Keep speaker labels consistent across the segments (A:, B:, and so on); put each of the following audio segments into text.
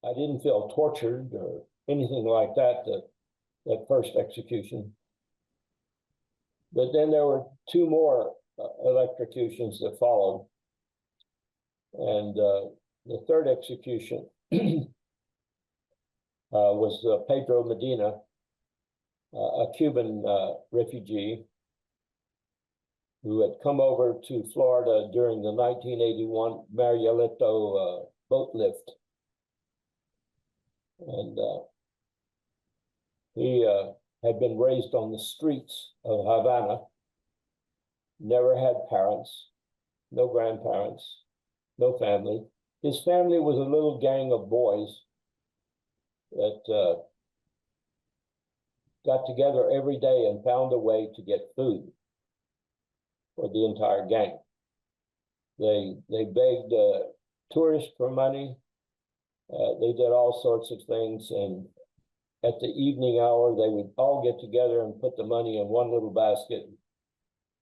A: I didn't feel tortured or anything like that, that first execution. But then there were two more electrocutions that followed. And the third execution was Pedro Medina, a Cuban refugee who had come over to Florida during the 1981 Marielito boat lift. And he had been raised on the streets of Havana, never had parents, no grandparents, no family. His family was a little gang of boys that got together every day and found a way to get food for the entire gang. They begged tourists for money. They did all sorts of things, and at the evening hour, they would all get together and put the money in one little basket,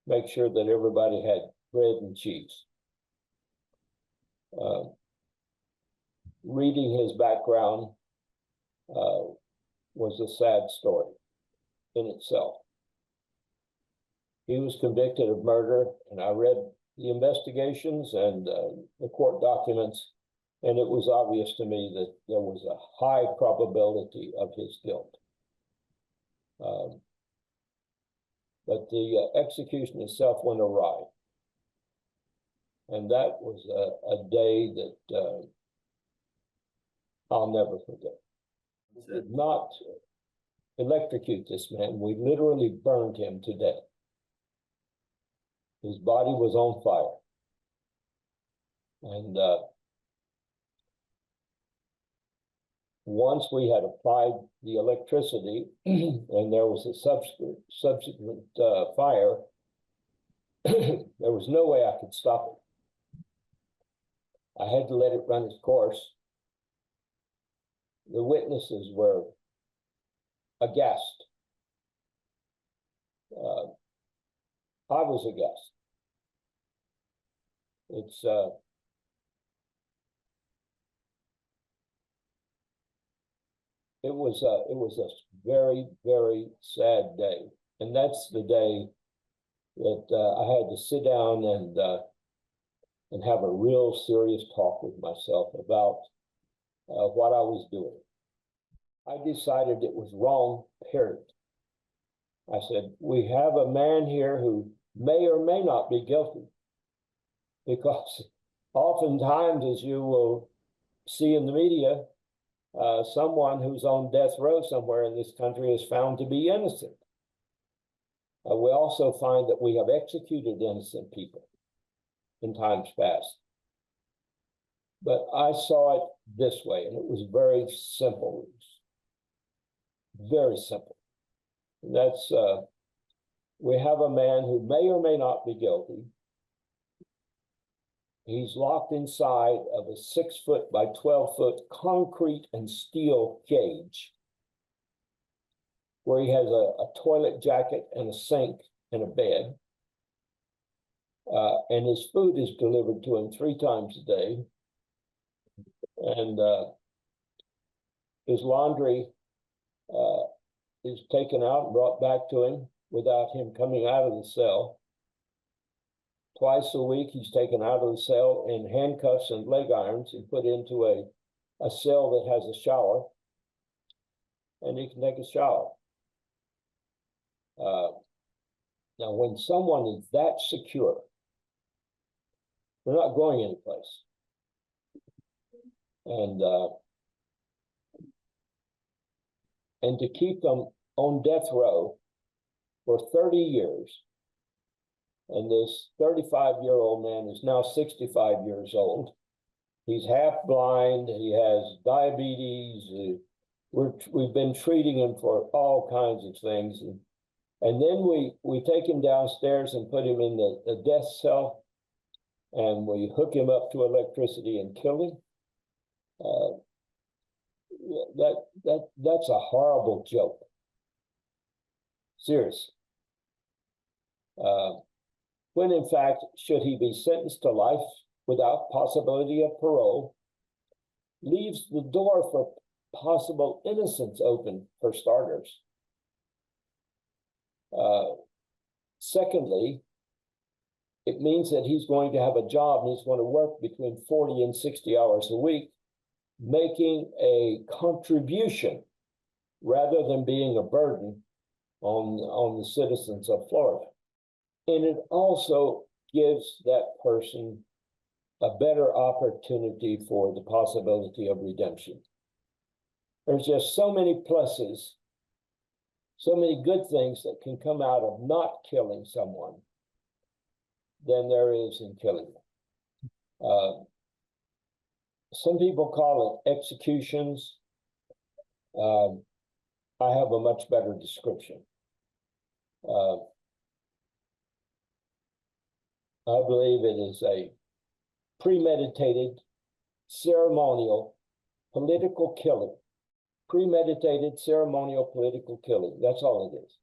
A: make sure that everybody had bread and cheese. Reading his background was a sad story in itself. He was convicted of murder, and I read the investigations and the court documents, and it was obvious to me that there was a high probability of his guilt. But the execution itself went awry. And that was a day that I'll never forget. We did not electrocute this man. We literally burned him to death. His body was on fire. And once we had applied the electricity and there was a subsequent fire, there was no way I could stop it. I had to let it run its course. The witnesses were aghast. I was aghast. It was a very, very sad day. And that's the day that I had to sit down and have a real serious talk with myself about what I was doing. I decided it was wrong, period. I said, we have a man here who may or may not be guilty, because oftentimes, as you will see in the media, someone who's on death row somewhere in this country is found to be innocent. We also find that we have executed innocent people in times past. But I saw it this way, and it was very simple. It was very simple. And that's, we have a man who may or may not be guilty. He's locked inside of a 6-foot by 12-foot concrete and steel cage, where he has a toilet jacket and a sink and a bed. And his food is delivered to him 3 times a day. And his laundry is taken out and brought back to him without him coming out of the cell. Twice a week, he's taken out of the cell in handcuffs and leg irons and put into a cell that has a shower, and he can take a shower. Now, when someone is that secure, they're not going anyplace. And to keep them on death row for 30 years, and this 35-year-old man is now 65 years old. He's half blind. He has diabetes. We've been treating him for all kinds of things. And then we take him downstairs and put him in the death cell, and we hook him up to electricity and kill him. That's a horrible joke. Seriously. When in fact, should he be sentenced to life without possibility of parole, leaves the door for possible innocence open, for starters. Secondly, it means that he's going to have a job and he's going to work between 40 and 60 hours a week, making a contribution rather than being a burden on the citizens of Florida. And it also gives that person a better opportunity for the possibility of redemption. There's just so many pluses, so many good things that can come out of not killing someone than there is in killing them. Some people call it executions. I have a much better description. I believe it is a premeditated, ceremonial, political killing. Premeditated, ceremonial, political killing. That's all it is.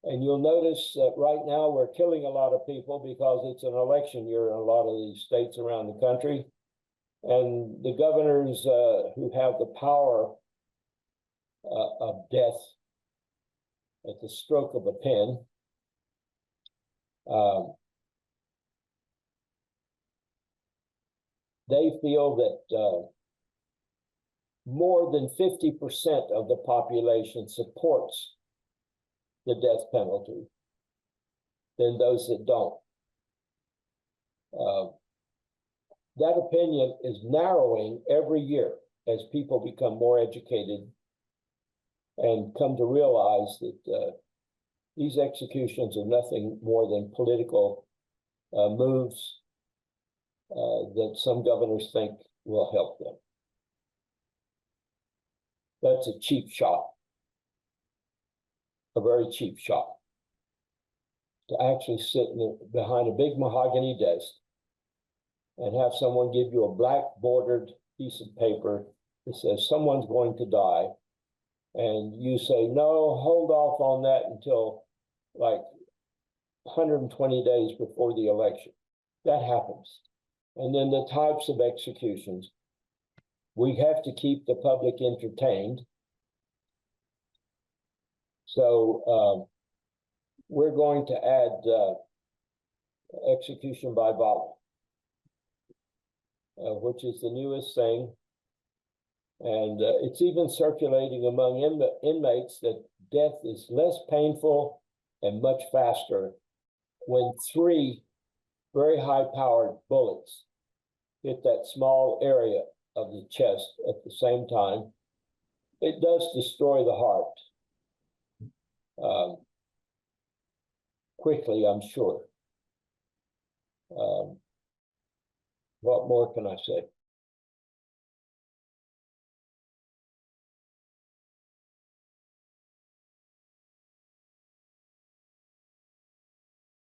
A: And you'll notice that right now we're killing a lot of people because it's an election year in a lot of these states around the country. And the governors who have the power of death at the stroke of a pen, they feel that more than 50% of the population supports the death penalty than those that don't. That opinion is narrowing every year as people become more educated and come to realize that these executions are nothing more than political moves that some governors think will help them. That's a cheap shot, a very cheap shot. To actually sit behind a big mahogany desk and have someone give you a black bordered piece of paper that says someone's going to die, and you say, no, hold off on that until like 120 days before the election. That happens. And then the types of executions. We have to keep the public entertained. So we're going to add execution by volley, which is the newest thing. And it's even circulating among inmates that death is less painful and much faster when 3 very high-powered bullets hit that small area of the chest at the same time. It does destroy the heart. Quickly, I'm sure. What more can I say?